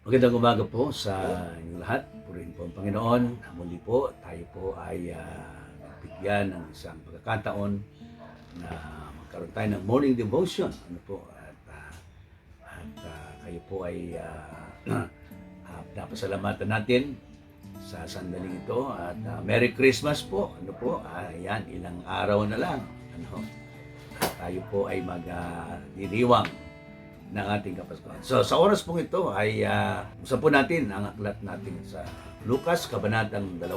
Magandang umaga po sa inyong lahat. Purihin po ang Panginoon. Muli po, tayo po ay nagbigyan ng isang pagkakataon na magkaroon tayo ng morning devotion. Ano po? Kayo po ay napasalamatan natin sa sandaling ito. At Merry Christmas po. Ano po? Ayan, ilang araw na lang. Ano? Tayo po ay magdiriwang ng ating Kapaskuhan. So sa oras pong ito ay usan po natin ang aklat natin sa Lucas, Kabanatang 2,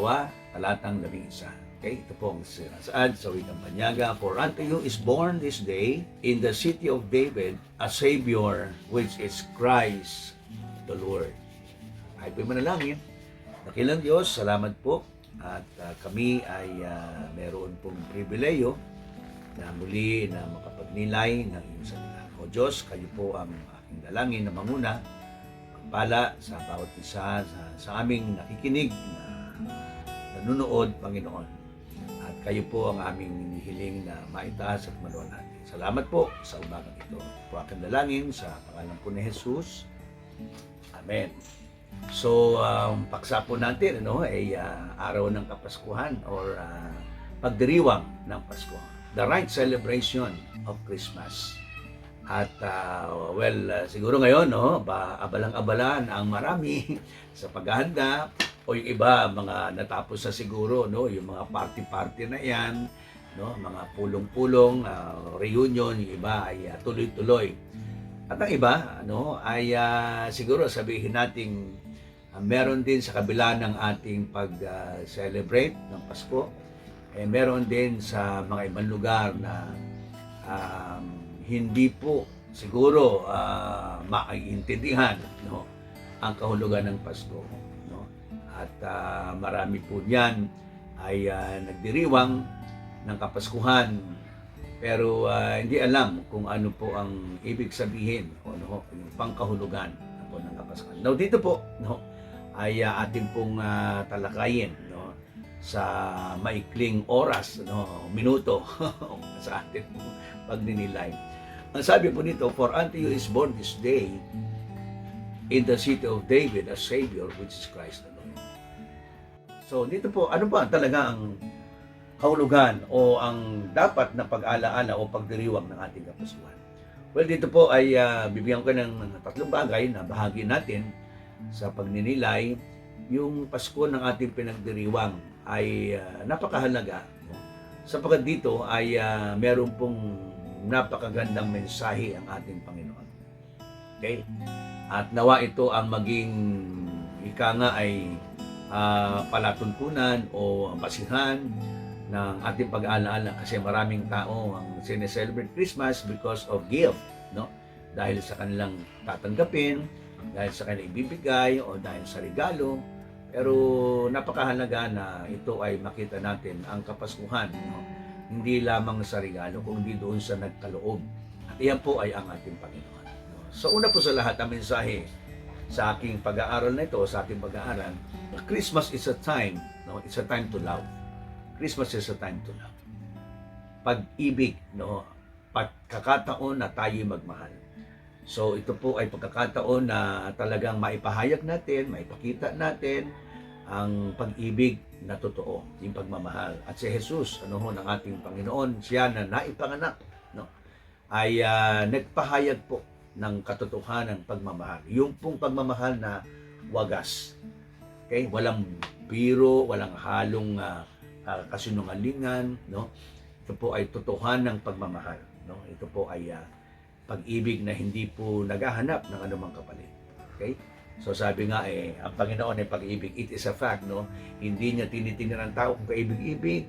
Talatang 11. Okay, ito po ang sinasaad sa wikang Banyaga. For unto you is born this day in the city of David a Savior, which is Christ the Lord. Ay po manalangin. Dakilang Diyos, salamat po. At kami ay meron pong pribileyo na muli na makapagnilay ng iyong salita. O Diyos, kayo po ang aking dalangin na manguna, pagpala sa bawat isa sa aming nakikinig na nanunood, Panginoon. At kayo po ang aming hinihiling na maitaas at maluwan natin. Salamat po sa umagang ito. Po aking dalangin sa pangalan po ni Jesus. Amen. So, paksa po natin ay araw ng Kapaskuhan or pagdiriwang ng Pasko. The right celebration of Christmas. At siguro ngayon, abalang-abala na ang marami sa paghahanda o yung iba, mga natapos na siguro, yung mga party-party na yan, mga pulong-pulong, reunion, yung iba ay tuloy-tuloy. At ang iba, ay siguro sabihin natin, meron din sa kabila ng ating pag-celebrate ng Pasko, meron din sa mga ibang lugar na hindi po siguro maiintindihan ang kahulugan ng Pasko. At marami po niyan ay nagdiriwang ng Kapaskuhan pero hindi alam kung ano po ang ibig sabihin o yung pangkahulugan po ng Kapaskuhan. Now dito po ay ating pong talakayin sa maikling oras, minuto sa ating pagninilay. Ang sabi po nito, for unto you is born this day in the city of David a Savior, which is Christ the Lord. So dito po, ano ba talaga ang kahulugan o ang dapat na pag-alaala o pagdiriwang ng ating Kapaskuhan? Well, dito po ay bibigyan ko ng tatlong bagay na bahagi natin sa pagninilay. Yung Pasko ng ating pinagdiriwang ay napakahalaga sapagkat dito ay meron pong napakagandang mensahe ang ating Panginoon. Okay? At nawa ito ang maging ika nga ay palatuntunan o basihan ng ating pag-aalaala kasi maraming tao ang sineselebrate Christmas because of gift, dahil sa kanilang tatanggapin, dahil sa kanilang ibibigay o dahil sa regalo. Pero napakahalaga na ito ay makita natin ang Kapaskuhan, hindi lamang sa regalo, kundi doon sa nagkaloob. At iyan po ay ang ating Panginoon. So una po sa lahat, ang mensahe sa aking pag-aaral na ito, sa ating pag-aaral, Christmas is a time, it's a time to love. Christmas is a time to love. Pag-ibig, pagkakataon na tayo'y magmahal. So ito po ay pagkakataon na talagang maipahayag natin, maipakita natin ang pag-ibig na totoo, yung pagmamahal. At si Jesus, ng ating Panginoon, siya na naipanganak, ay nagpahayag po ng katotohanan ng pagmamahal. Yung pong pagmamahal na wagas. Okay? Walang biro, walang halong kasinungalingan, Ito po ay totohanan ng pagmamahal, Ito po ay pag-ibig na hindi po naghahanap ng anumang kapalit. Okay? So sabi nga ang Panginoon ay pag-ibig. It is a fact, Hindi niya tinitingnan ng tao kung kaibig-ibig.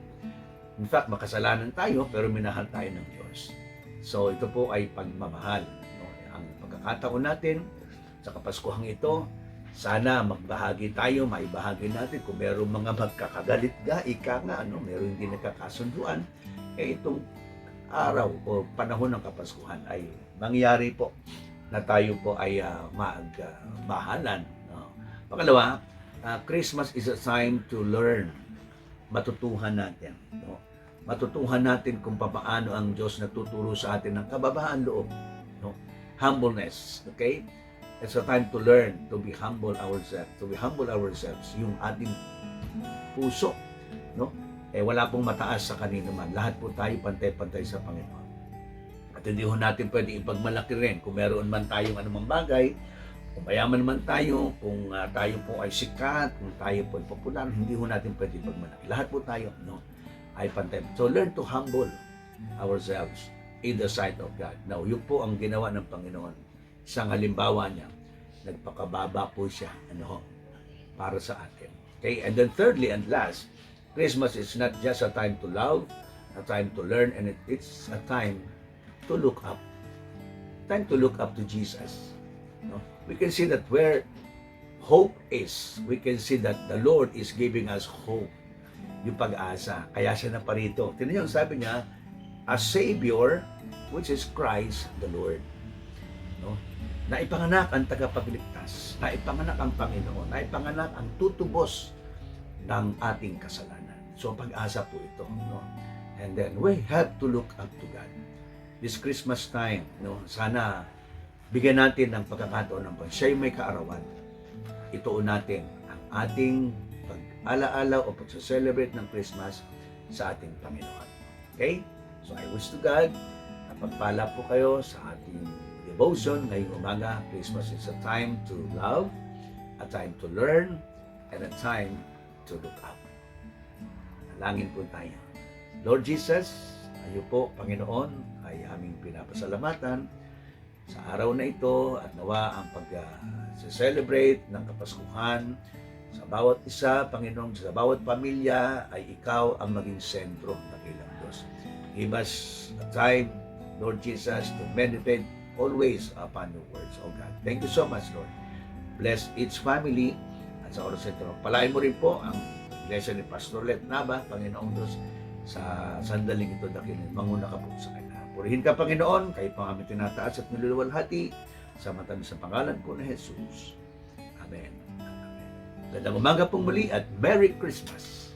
In fact, makasalanan tayo pero minahal tayo ng Diyos. So ito po ay pagmamahal. Ang pagkakataon natin sa Kapaskuhang ito, sana magbahagi tayo, maibahagi natin kung mayroong mga magkakagalit ika nga, mayroong hindi nakakasunduan, itong araw o panahon ng Kapaskuhan ay mangyari po na tayo po ay magmahalan. Pangalawa, Christmas is a time to learn. Matutuhan natin. Matutuhan natin kung paano ang Diyos nagtuturo sa atin ng kababaan loob. Humbleness. Okay? It's a time to learn, to be humble ourselves, yung ating puso, no? Wala pong mataas sa kanino man. Lahat po tayo pantay-pantay sa Panginoon. At hindi ho natin pwede ipagmalaki rin kung meron man tayong anumang bagay, kung mayaman man tayo, kung tayo po ay sikat, kung tayo po ay popular, hindi ho natin pwede ipagmalaki. Lahat po tayo, no, ay pantay. So learn to humble ourselves in the sight of God. Now, yun po ang ginawa ng Panginoon. Isang halimbawa niya, nagpakababa po siya, para sa atin. Okay? And then thirdly and last, Christmas is not just a time to love, a time to learn, and it's a time to look up. Time to look up to Jesus. No? We can see that where hope is, we can see that the Lord is giving us hope. Yung pag-asa. Kaya siya na parito. Tingnan niyo, sabi niya, a Savior, which is Christ the Lord. No? Naipanganak ang tagapagligtas, naipanganak ang Panginoon, naipanganak ang tutubos ng ating kasalanan. So pag-asa po ito, no? And then we have to look up to God. This Christmas time, no, sana bigyan natin ng pagkakataon ng siya yung may kaarawan. Ituon natin ang ating pag-alaala o pag-celebrate ng Christmas sa ating Panginoon. Okay? So I wish to God na pagpala po kayo sa ating devotion ngayong umaga. Christmas is a time to love, a time to learn, and a time to look up. Nalangin po tayo. Lord Jesus, ayo po, Panginoon, ay aming pinapasalamatan sa araw na ito at nawa ang pag-celebrate ng Kapaskuhan sa bawat isa, Panginoon, sa bawat pamilya ay ikaw ang maging sentro ng ilang Diyos. Give us a time, Lord Jesus, to meditate always upon your words, oh God. Thank you so much, Lord. Bless each family at sa oras ito. Palain mo rin po ang iglesia ni Pastor Let Nava, Panginoong Diyos, sa sandaling ito dakilin. Manguna ka po sa kanya. Purihin ka, Panginoon, kayo pang aming tinataas at niluluwalhati sa matamis sa pangalan po ni Jesus. Amen. Amen. Gandang umaga pong muli at Merry Christmas!